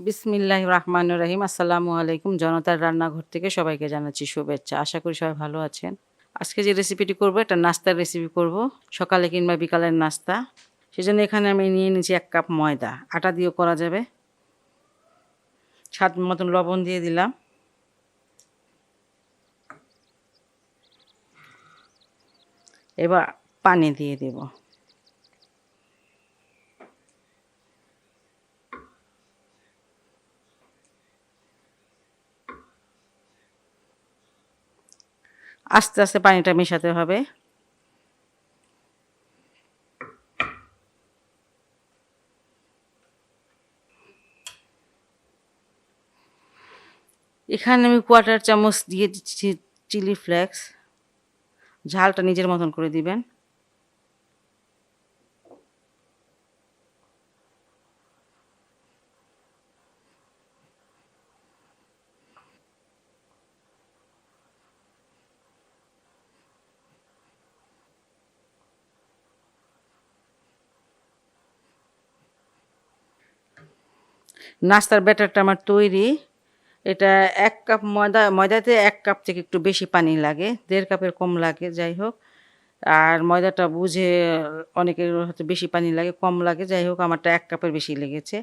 বিসমিল্লাহির রহমানির রহিম। আসসালামু আলাইকুম। জনতার রান্নাঘর থেকে সবাইকে জানাচ্ছি শুভেচ্ছা। আশা করি সবাই ভালো আছেন। আজকে যে রেসিপিটি করব এটা নাস্তার রেসিপি করব, সকালে কিংবা বিকালের নাস্তা। সেজন্য এখানে আমি নিয়ে নিয়েছি 1 কাপ ময়দা, আটা দিয়েও করা যাবে। স্বাদ মতন লবণ দিয়ে দিলাম। এবার পানি দিয়ে দেব। আস্তে আস্তে পানিটা মেশাতে হবে। এখানে আমি 1/4 চামচ দিয়ে দিচ্ছি চিলি ফ্লেক্স। ঝালটা নিজের মতন করে দিবেন। নাস্তার ব্যাটারটা আমার তৈরি। এটা 1 কাপ ময়দাতে 1 কাপ থেকে একটু বেশি পানি লাগে, 1.5 কাপের কম লাগে, যাই হোক। আর ময়দাটা বুঝে অনেকের হয়তো বেশি পানি লাগে, কম লাগে, যাই হোক আমারটা 1 কাপের বেশি লেগেছে।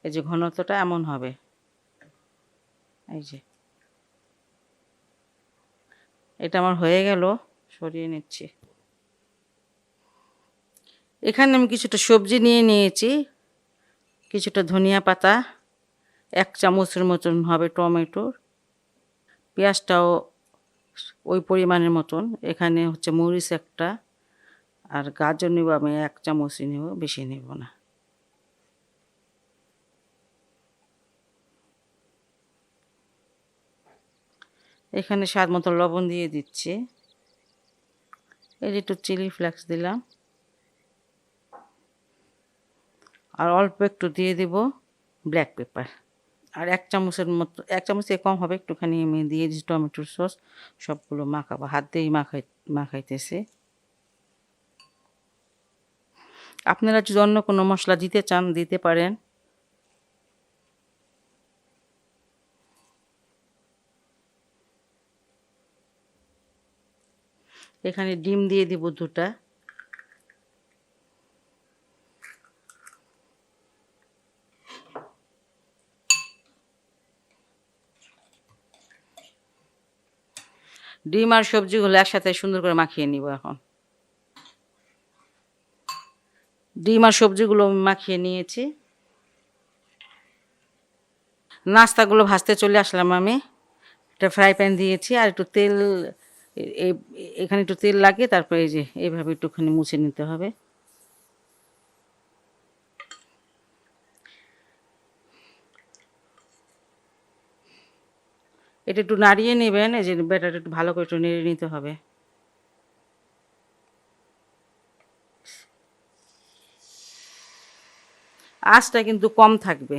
এই যে ঘনত্বটা এমন হবে। এই যে এটা আমার হয়ে গেল, সরিয়ে নিচ্ছি। এখানে আমি কিছুটা সবজি নিয়ে নিয়েছি, কিছুটা ধনিয়া পাতা, 1 চামচের মতন হবে টমেটো, পেঁয়াজটাও ওই পরিমাণের মতন। এখানে হচ্ছে মরিচ একটা, আর গাজর নেব আমি 1 চামচই নেব, বেশি নেব না। এখানে স্বাদ মতো লবণ দিয়ে দিচ্ছি। এই যে একটু চিলি ফ্লেক্স দিলাম, আর অল্প একটু দিয়ে দেব ব্ল্যাক পেপার। আর 1 চামচের মতো, 1 চামচ থেকে কম হবে, একটুখানি আমি দিয়ে দিচ্ছি টমেটোর সস। সবগুলো মাখাবো, হাত দিয়েই মাখাইতেছি। আপনারা যদি অন্য কোনো মশলা দিতে চান দিতে পারেন। এখানে ডিম দিয়ে দিব 2টা। ডিম আর সবজিগুলো একসাথে সুন্দর করে মাখিয়ে নিব এখন। ডিম আর সবজিগুলো মাখিয়ে নিয়েছি। নাস্তাগুলো ভাজতে চলে আসলাম আমি। একটা ফ্রাই প্যান দিয়েছি, আর একটু তেল, এখানে একটু তেল লাগিয়ে তারপরে এই যে এইভাবে একটুখানি মুছে নিতে হবে। এটা একটু নাড়িয়ে নেবেন, এই যে ব্যাটারটা একটু ভালো করে একটু নেড়ে নিতে হবে। আঁচটা কিন্তু কম থাকবে।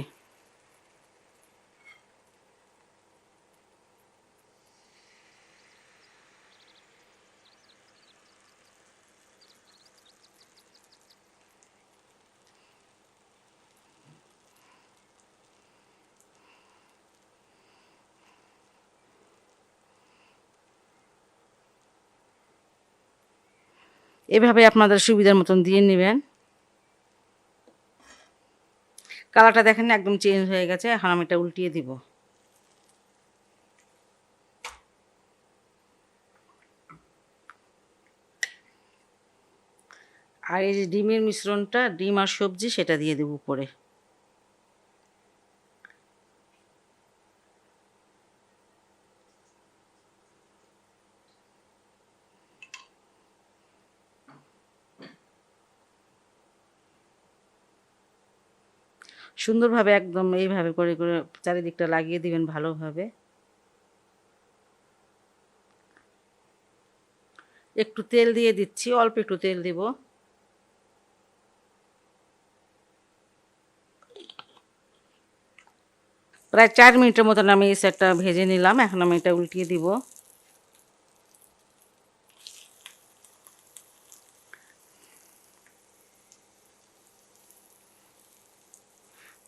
এভাবে আপনাদের সুবিধার মতন দিয়ে নেবেন। কালারটা দেখেন না, একদম চেঞ্জ হয়ে গেছে। এখন আমি এটা উল্টিয়ে দিব। আর এই যে ডিমের মিশ্রণটা, ডিম আর সবজি, সেটা দিয়ে দেব উপরে। সুন্দরভাবে একদম এইভাবে করে করে চারিদিকটা লাগিয়ে দিবেন ভালোভাবে। একটু তেল দিয়ে দিচ্ছি, অল্প একটু তেল দিব। প্রায় 4 মিনিটের মতন আমি এই সাইডটা ভেজে নিলাম। এখন আমি এটা উল্টিয়ে দিব।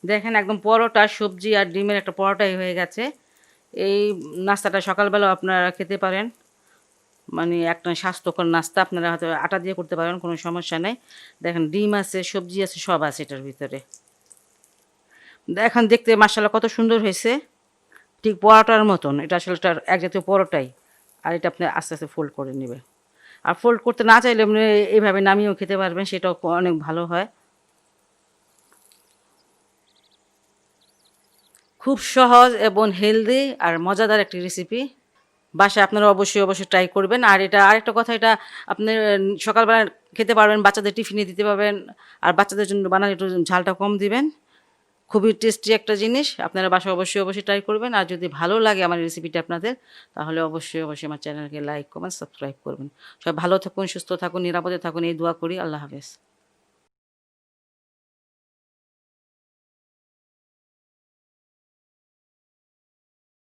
দেখেন একদম পরোটা, সবজি আর ডিমের একটা পরোটাই হয়ে গেছে। এই নাস্তাটা সকালবেলাও আপনারা খেতে পারেন। মানে একটা স্বাস্থ্যকর নাস্তা, আপনারা হয়তো আটা দিয়ে করতে পারেন, কোনো সমস্যা নাই। দেখেন ডিম আছে, সবজি আছে, সব আছে এটার ভিতরে। এখন দেখতে মাশাআল্লাহ কত সুন্দর হয়েছে, ঠিক পরোটার মতন। এটা আসলে একটা এক জাতীয় পরোটাই। আর এটা আপনি আস্তে আস্তে ফোল্ড করে নেবেন। আর ফোল্ড করতে না চাইলে আপনি এইভাবে নামিয়েও খেতে পারবেন, সেটাও অনেক ভালো হয়। খুব সহজ এবং হেলদি আর মজাদার একটি রেসিপি। বাসায় আপনারা অবশ্যই ট্রাই করবেন। আর এটা আরেকটা কথা, এটা আপনি সকালবেলা খেতে পারবেন, বাচ্চাদের টিফিনে দিতে পারবেন। আর বাচ্চাদের জন্য বানালে একটু ঝালটা কম দিবেন। খুবই টেস্টি একটা জিনিস। আপনারা বাসায় অবশ্যই ট্রাই করবেন। আর যদি ভালো লাগে আমার রেসিপিটা আপনাদের, তাহলে অবশ্যই আমার চ্যানেলকে লাইক, কমেন্ট, সাবস্ক্রাইব করবেন। সবাই ভালো থাকুন, সুস্থ থাকুন, নিরাপদে থাকুন, এই দোয়া করি। আল্লাহ হাফেজ।